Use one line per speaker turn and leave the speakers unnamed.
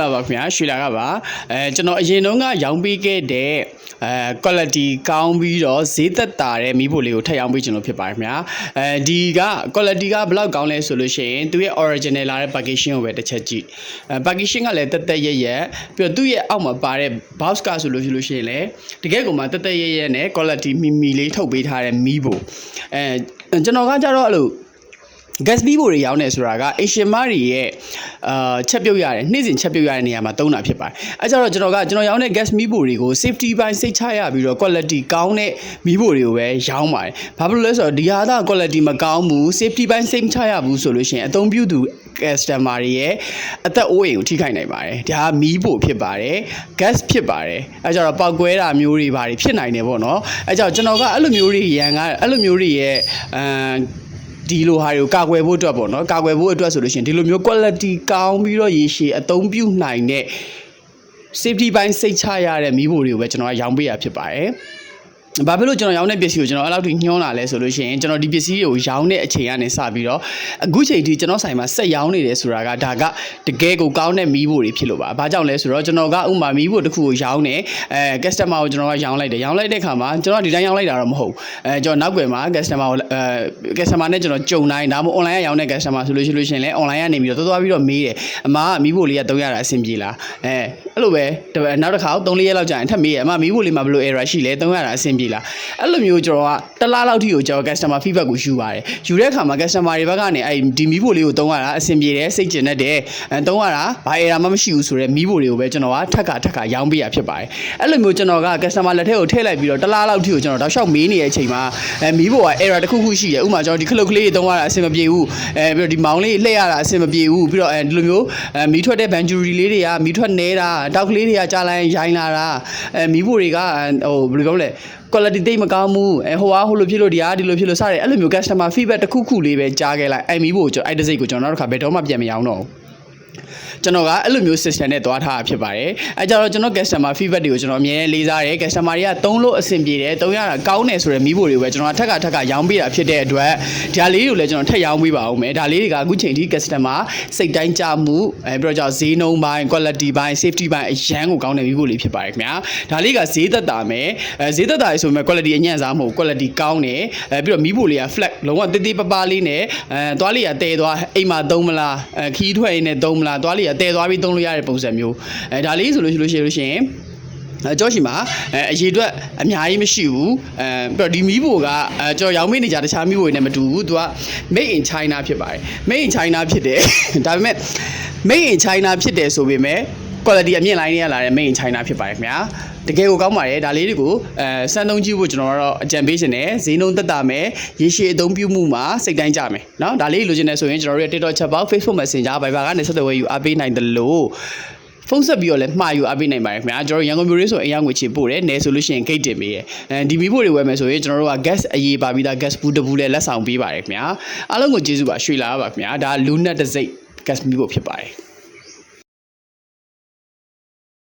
လာပါခင်ဗျာရွှေလာကပါကျွန်တော်အရင်တုန်းကရောင်းပေးခဲ့တဲ့ quality ကောင်းပြီးတော့ဈေးသက်သာတဲ့မီးဖိုလေးကိုထပ်ရောင်းပေးကျွန်တော်ဖြစ်ပါတယ်ခင်ဗျာဒီက quality ကဘယ်လောက်ကောင်းလဲဆိုလို့ရှိရင်သူရဲ့ original လာတဲ့ packaging ကိုပဲတစ်ချက်ကြည့်packaging ကလည်းတက်တက်ရက်ပြီးတော့သူ့ရဲ့အောက်မှာပါတဲ့ box ကဆိုလို့ရှိရင်လည်းတကယ်ကိုမှတက်တက်ရက်နဲ့ quality မီလေးထုတ်ပေးထားတဲ့မီးဖိုကျွန်တော်ကကြတော့အဲ့လိုgas မီးဖိုတွေရောင်းနေဆိုတာက Asian မတွေရဲ့ချက်ပြုတ်ရတယ်နေ့စဉ်ချက်ပြုတ်ရတဲ့နေရာမှာသုံးတာဖြစ်ပါတယ်အဲကြတော့ကျွန်တော်ရောင်းတဲ့ gas မီးဖိုတွေကို safety ပိုင်းစိတ်ချရပြီးတော့ quality ကောင်းတဲ့မီးဖိုတွေကိုပဲရောင်းပါတယ်ဘာဖြစ်လို့လဲဆိုတော့ဒီဟာက quality မကောင်းဘူး safety ပိုင်းစိတ်မချရဘူးဆိုလို့ရှိရင်အသုံးပြုသူ customer တွေရဲ့အသက်အိုးအိမ်ကိုထိခိုက်နိုင်ပါတယ်ဒါကမီးဖိုဖြစ်ပါတယ် gas ဖြစ်ပါတယ်အဲကြတော့ပောက်ကွဲတာမျိုးတွေပါတယ်ဖြစ်နိုင်တယ်ပေါ့နော်အဲကြတော့ကျွန်တော်ကအဲ့လိုမျိုးတွေရန်ကအဲ့လိုမျိုးတွေရဲ့ဒီလိုဟာတွေကိုကာကွယ်ဖို့အတွက်ပေါ့နော်ကာကွယ်ဖို့အတွက်ဆိုလို့ရှိရင်ဒီလိုမျိုး quality ကောင်းပြီးတော့ရေရှည်အသုံးပြုနိုင်တဲ့ safety ပိုင်းစိတ်ချရတဲ့မီးဖိုတွေကိုပဲကျွန်တော်ကရောင်းပေးရဖြစ်ပါတယ်ဘာဖြစ်လို့ကျွန်တော်ရောင်းတဲ့ပစ္စည်းကိုကျွန်တော်အဲ့လောက်ထိညှိုးလာလဲဆိုလို့ရှိရင်ကျွန်တော်ဒီပစ္စည်းတွေကိုရောင်းတဲ့အချိန်ကနေစပြီးတော့အခုချိန်ထိကျွန်တော်ဆိုင်မှာဆက်ရောင်းနေတယ်ဆိုတာကဒါကတကယ်ကိုကောင်းတဲ့မီးဖိုတွေဖြစ်လို့ပါဘာကြောင့်လဲဆိုတော့ကျွန်တော်ကဥမာမီးဖိုတစ်ခုကိုရောင်းတယ်customer ကိုကျွန်တော်ကရောင်းလိုက်တယ်ရောင်းလိုက်တဲ့ခါမှာကျွန်တော်ဒီတိုင်းရောင်းလိုက်တာတော့မဟုတ်ကျွန်တော်နောက်ွယ်မှာ customer ကိုcustomer နဲ့ကျွန်တော်ကြုံတိုင်းဒါမှမဟုတ် online ကရောင်းတဲ့ customer ဆိုလို့ရှိရင်လည်း online ကနေပြီးတော့သွားပြီးတော့မေးတယ်အမကမီးဖိုလေးက300တာအဆင်ပြေလားအဲ့လိုပဲနောက်တစ်ခါ3-4ရက်လောက်ကြာရင်ထပ်မေးတယ်အမမီးဖိုလေးမှာဘယ်လို error ရှိလဲ300တာအဆင်ပြေလားအဲ့လိုမျိုးကျွန်တော်ကတစ်လားလောက်ထိကိုကျွန်တော် customer feedback ကိုယူပါတယ်ယူတဲ့အခါမှာ customer တွေဘက်ကနေအဲ့ဒီမီးဖိုလေးကိုသုံးရတာအဆင်ပြေတယ်စိတ်ကျင်တတ်တယ်သုံးရတာဘာ error မှမရှိဘူးဆိုတော့မီးဖိုတွေကိုပဲကျွန်တော်ကထက်ကရောင်းပေးရဖြစ်ပါတယ်အဲ့လိုမျိုးကျွန်တော်က customer လက်ထဲကိုထည့်လိုက်ပြီးတော့တစ်လားလောက်ထိကိုကျွန်တော်တောက်လျှောက်မေးနေတဲ့အချိန်မှာမီးဖိုက error တစ်ခုခုရှိတယ်ဥပမာကျွန်တော်ဒီခလုတ်ကလေးတွေသုံးရတာအဆင်မပြေဘူးပြီးတော့ဒီမောင်လေးလှည့်ရတာအဆင်မပြေဘူးပြီးတော့ဒီလိုမျိုးမီးထွက်တဲ့ bandurry လေးတွေကမီးထွက်နေတာတောက်ကလေးတွေကကြာလိုက်ရိုင်းလာတာမီးဖိုတွေကဟိုဘယ်လိုပြောလဲquality တိတ်မကောင်းဘူးဟိုလိုဖြစ်လို့ဒီလိုဖြစ်လို့စတယ်အဲ့လိုမျိုး customer feedback တစ်ခုလေးပဲကြားခဲ့လိုက်အဲ့မီးဖို့ကျွန်တော်အဲ့တစ်စိတ်ကိုကျွန်တော်နောက်တစ်ခါဘယ်တော့မှပြန်မရောင်းတော့ဘူးကျွန်တော်ကအဲ့လိုမျိုး system နဲ့သွားထားတာဖြစ်ပါတယ်အဲကြတော့ကျွန်တော် customer feedback တွေကိုကျွန်တော်အမြဲလေးစားတယ် customer တွေကသုံးလို့အဆင်ပြေတယ်သုံးရတာကောင်းတယ်ဆိုတဲ့မီးဖိုတွေကိုပဲကျွန်တော်ထက်ကရောင်းပေးတာဖြစ်တဲ့အတွက်ဒါလေးတွေကိုလည်းကျွန်တော်ထက်ရောင်းပေးပါဦးမယ်ဒါလေးတွေကအခုချိန်ထိ customer စိတ်တိုင်းကြမှုပြီးတော့ကြောင့်ဈေးနှုန်းပိုင်း quality ပိုင်း safety ပိုင်းအရန်ကိုကောင်းတဲ့မီးဖိုလေးဖြစ်ပါတယ်ခင်ဗျာဒါလေးကဈေးသက်သာမယ်ဈေးသက်သာရေးဆိုပေမဲ့ quality အညံ့စားမဟုတ် quality ကောင်းတယ်ပြီးတော့မီးဖိုလေးက flat လုံးဝတေးပပလေးနဲ့သွားလေးကတဲသွားအိမ်မှာသုံးမလားခီးထွက်ရင်းနဲ့သုံးမလားသွားလေးကတဲသွားပြီးသုံးလို့ရတဲ့ပုံစံမျိုးဒါလေးဆိုလို့ရှိရင်ကြောရှိမှာအရေးအတွက်အများကြီးမရှိဘူးပြီးတော့ဒီမီးဖိုကကျွန်တော်ရောင်းမေးနေကြတခြားမီးဖိုတွေနဲ့မတူဘူးသူက made in China ဖြစ်ပါတယ် made in China ဖြစ်တယ်ဒါပေမဲ့ made in China ဖြစ်တယ်ဆိုပေမဲ့ quality အမြင့်လိုင်းနေရလာတဲ့ made in China ဖြစ်ပါတယ်ခင်ဗျာတကယ်ကိုကောင်းပါတယ်ဒါလေးတွေကိုစမ်းသုံးကြည့်ဖို့ကျွန်တော်ကတော့အကြံပေးရှင်တယ်ဈေးနှုန်းသက်သာမယ်ရေရှည်အသုံးပြုမှုမှာစိတ်တိုင်းကြမယ်เนาะဒါလေးလိုချင်တယ်ဆိုရင်ကျွန်တော်တို့ရဲ့ TikTok chat box Facebook Messenger Viber ကနေဆက်သွယ်ဝယ်ယူအားပေးနိုင်တယ်လို့ဖုန်းဆက်ပြီးတော့လည်းမှာယူအားပေးနိုင်ပါတယ်ခင်ဗျာကျွန်တော်ရန်ကုန်မြို့ရေးဆိုအရင်ငွေချေပို့တယ်နယ်ဆိုလို့ရှိရင် gate တင်ပေးတယ်ဒီမီးဖိုတွေဝယ်မယ်ဆိုရင်ကျွန်တော်တို့က gas အရေးပါပြီးသား gas ဘူးတဘူးလည်းလက်ဆောင်ပေးပါတယ်ခင်ဗျာအားလုံးကိုကျေးဇူးပါရွှေလာပါခင်ဗျာဒါလူနက်တစ်စိတ် gas မီးဖိုဖြစ်ပါတယ်